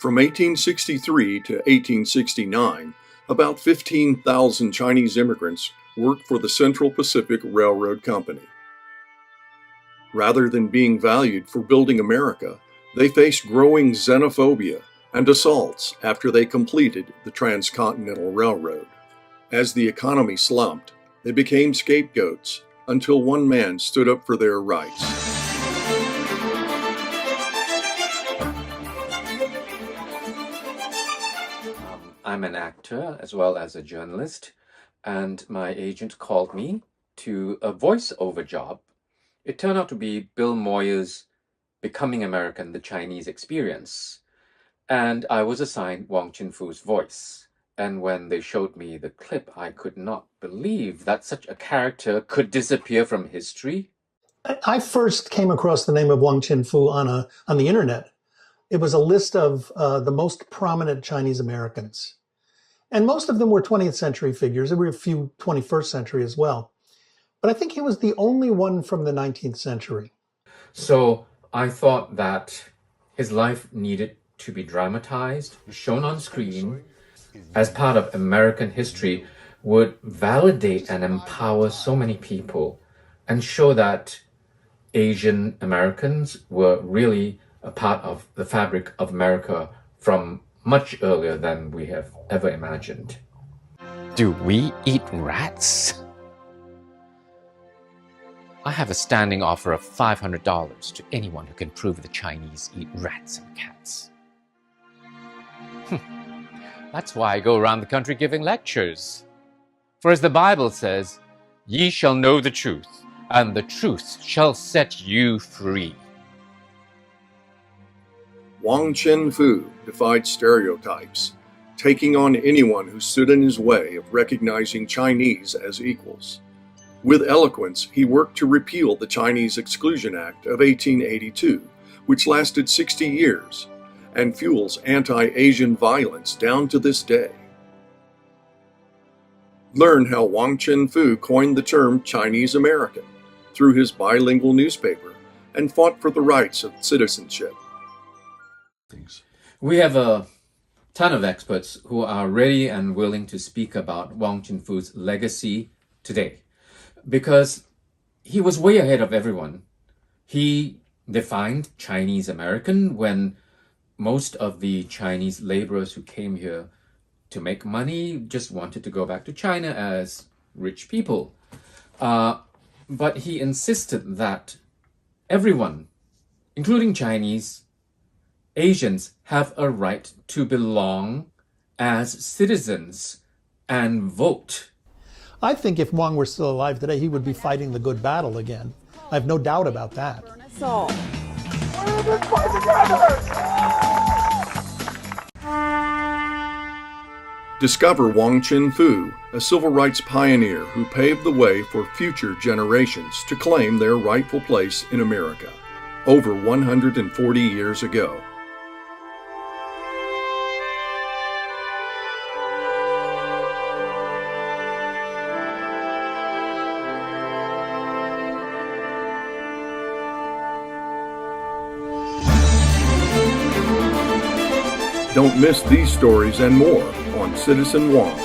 From 1863 to 1869, about 15,000 Chinese immigrants worked for the Central Pacific Railroad Company. Rather than being valued for building America, they faced growing xenophobia and assaults after they completed the Transcontinental Railroad. As the economy slumped, they became scapegoats until one man stood up for their rights. I'm an actor as well as a journalist, and my agent called me to a voiceover job. It turned out to be Bill Moyer's Becoming American, the Chinese Experience. And I was assigned Wong Chin-Fu's voice. And when they showed me the clip, I could not believe that such a character could disappear from history. I first came across the name of Wong Chin-Fu on the internet. It was a list of the most prominent Chinese Americans. And most of them were 20th century figures. There were a few 21st century as well. But I think he was the only one from the 19th century. So I thought that his life needed to be dramatized, shown on screen, as part of American history, would validate and empower so many people and show that Asian Americans were really a part of the fabric of America from much earlier than we have ever imagined. Do we eat rats? I have a standing offer of $500 to anyone who can prove the Chinese eat rats and cats. That's why I go around the country giving lectures. For as the Bible says, ye shall know the truth, and the truth shall set you free. Wong Chin-Fu defied stereotypes, taking on anyone who stood in his way of recognizing Chinese as equals. With eloquence, he worked to repeal the Chinese Exclusion Act of 1882, which lasted 60 years, and fuels anti-Asian violence down to this day. Learn how Wong Chin-Fu coined the term Chinese American through his bilingual newspaper and fought for the rights of citizenship. We have a ton of experts who are ready and willing to speak about Wong Chin-Fu's legacy today, because he was way ahead of everyone. He defined Chinese American when most of the Chinese laborers who came here to make money just wanted to go back to China as rich people. But he insisted that everyone, including Chinese, Asians, have a right to belong as citizens and vote. I think if Wong were still alive today, he would be fighting the good battle again. I have no doubt about that. Discover Wong Chin-Fu, a civil rights pioneer who paved the way for future generations to claim their rightful place in America over 140 years ago. Don't miss these stories and more on Citizen Wong.